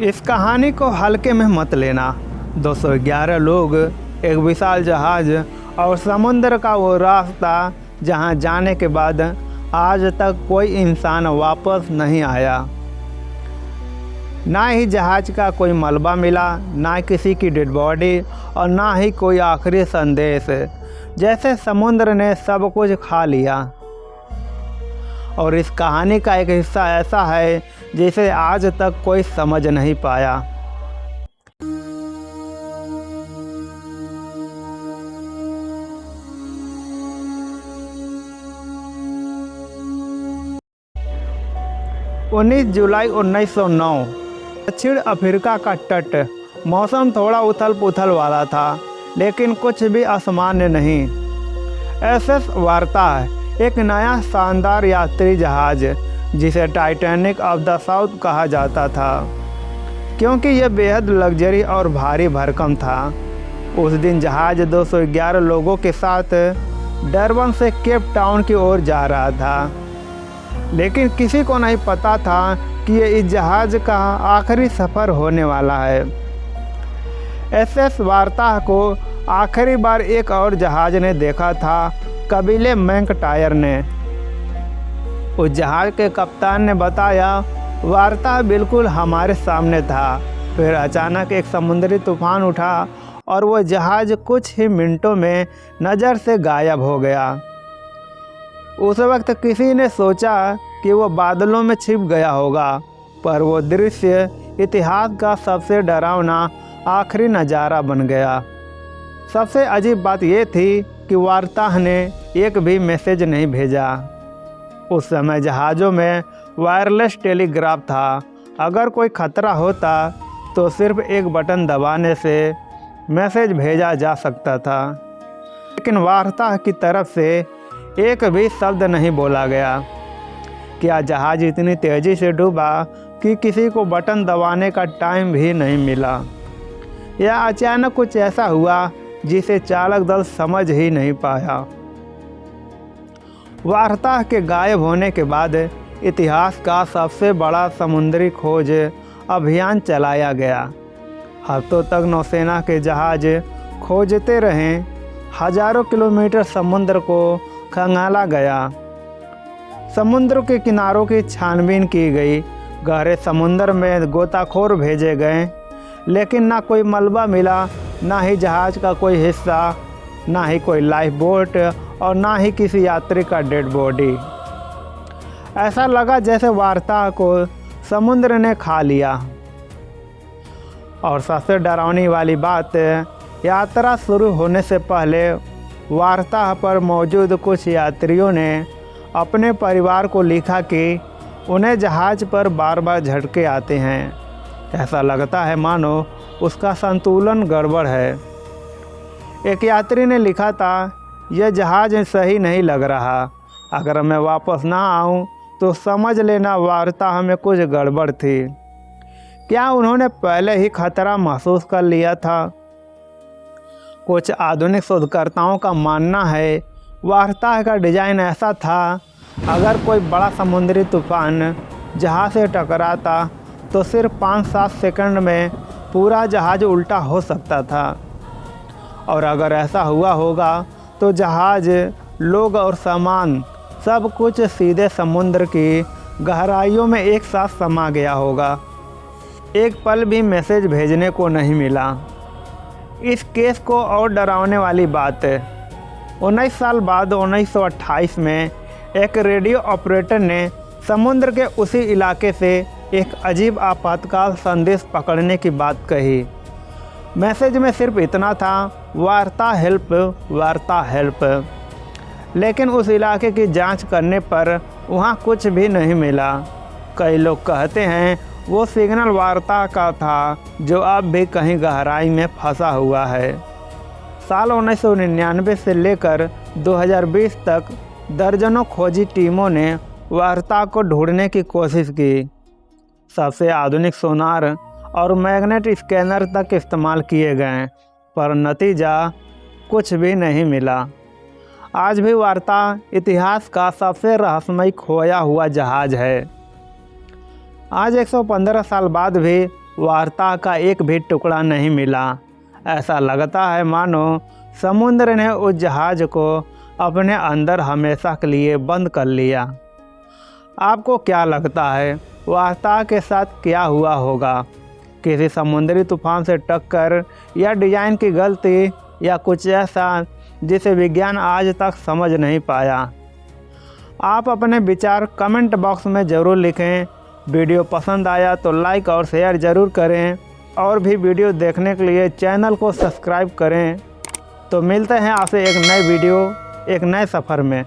इस कहानी को हल्के में मत लेना। 211 लोग, एक विशाल जहाज और समुद्र का वो रास्ता जहां जाने के बाद आज तक कोई इंसान वापस नहीं आया। ना ही जहाज का कोई मलबा मिला, ना किसी की डेड बॉडी और ना ही कोई आखिरी संदेश। जैसे समुद्र ने सब कुछ खा लिया। और इस कहानी का एक हिस्सा ऐसा है जिसे आज तक कोई समझ नहीं पाया। उन्नीस जुलाई 1909 दक्षिण अफ्रीका का तट। मौसम थोड़ा उथल पुथल वाला था, लेकिन कुछ भी असामान्य नहीं। एसएस वार्ता, एक नया शानदार यात्री जहाज जिसे टाइटैनिक ऑफ द साउथ कहा जाता था, क्योंकि यह बेहद लग्जरी और भारी भरकम था। उस दिन जहाज 211 लोगों के साथ डरबन से केप टाउन की ओर जा रहा था, लेकिन किसी को नहीं पता था कि यह इस जहाज का आखिरी सफ़र होने वाला है। एसएस वार्ता को आखिरी बार एक और जहाज ने देखा था, कबीले मैकटायर ने। उस जहाज के कप्तान ने बताया, वार्ता बिल्कुल हमारे सामने था। फिर अचानक एक समुद्री तूफान उठा और वो जहाज कुछ ही मिनटों में नज़र से गायब हो गया। उस वक्त किसी ने सोचा कि वो बादलों में छिप गया होगा, पर वो दृश्य इतिहास का सबसे डरावना आखिरी नज़ारा बन गया। सबसे अजीब बात यह थी कि वार्ता ने एक भी मैसेज नहीं भेजा। उस समय जहाज़ों में वायरलेस टेलीग्राफ था। अगर कोई खतरा होता तो सिर्फ एक बटन दबाने से मैसेज भेजा जा सकता था, लेकिन वार्ता की तरफ से एक भी शब्द नहीं बोला गया। क्या जहाज़ इतनी तेज़ी से डूबा कि किसी को बटन दबाने का टाइम भी नहीं मिला, या अचानक कुछ ऐसा हुआ जिसे चालक दल समझ ही नहीं पाया। वार्ता के गायब होने के बाद इतिहास का सबसे बड़ा समुद्री खोज अभियान चलाया गया। हफ्तों तक नौसेना के जहाज खोजते रहे। हजारों किलोमीटर समुद्र को खंगाला गया। समुद्र के किनारों की छानबीन की गई। गहरे समुद्र में गोताखोर भेजे गए, लेकिन ना कोई मलबा मिला, ना ही जहाज़ का कोई हिस्सा, ना ही कोई लाइफ बोट और ना ही किसी यात्री का डेड बॉडी। ऐसा लगा जैसे वार्ता को समुद्र ने खा लिया। और सबसे डरावनी वाली बात, यात्रा शुरू होने से पहले वार्ता पर मौजूद कुछ यात्रियों ने अपने परिवार को लिखा कि उन्हें जहाज़ पर बार बार झटके आते हैं। ऐसा लगता है मानो उसका संतुलन गड़बड़ है। एक यात्री ने लिखा था, यह जहाज़ सही नहीं लग रहा। अगर मैं वापस ना आऊं तो समझ लेना वार्ता हमें कुछ गड़बड़ थी। क्या उन्होंने पहले ही खतरा महसूस कर लिया था? कुछ आधुनिक शोधकर्ताओं का मानना है वार्ता का डिज़ाइन ऐसा था, अगर कोई बड़ा समुद्री तूफान जहाज़ से टकराता तो सिर्फ 5-7 सेकंड में पूरा जहाज़ उल्टा हो सकता था। और अगर ऐसा हुआ होगा तो जहाज़, लोग और सामान सब कुछ सीधे समुद्र की गहराइयों में एक साथ समा गया होगा। एक पल भी मैसेज भेजने को नहीं मिला। इस केस को और डरावने वाली बात है, 19 साल बाद 1928 में एक रेडियो ऑपरेटर ने समुद्र के उसी इलाके से एक अजीब आपातकाल संदेश पकड़ने की बात कही। मैसेज में सिर्फ इतना था, वार्ता हेल्प, वार्ता हेल्प। लेकिन उस इलाके की जांच करने पर वहां कुछ भी नहीं मिला। कई लोग कहते हैं वो सिग्नल वार्ता का था, जो अब भी कहीं गहराई में फंसा हुआ है। साल 1999 से लेकर 2020 तक दर्जनों खोजी टीमों ने वार्ता को ढूंढने की कोशिश की। सबसे आधुनिक सोनार और मैग्नेट स्कैनर तक इस्तेमाल किए गए, पर नतीजा कुछ भी नहीं मिला। आज भी वार्ता इतिहास का सबसे रहस्यमय खोया हुआ जहाज़ है। आज 115 साल बाद भी वार्ता का एक भी टुकड़ा नहीं मिला। ऐसा लगता है मानो समुद्र ने उस जहाज़ को अपने अंदर हमेशा के लिए बंद कर लिया। आपको क्या लगता है वार्ता के साथ क्या हुआ होगा? किसी समुद्री तूफान से टक्कर, या डिज़ाइन की गलती, या कुछ ऐसा जिसे विज्ञान आज तक समझ नहीं पाया? आप अपने विचार कमेंट बॉक्स में ज़रूर लिखें। वीडियो पसंद आया तो लाइक और शेयर ज़रूर करें, और भी वीडियो देखने के लिए चैनल को सब्सक्राइब करें। तो मिलते हैं आपसे एक नए वीडियो, एक नए सफ़र में।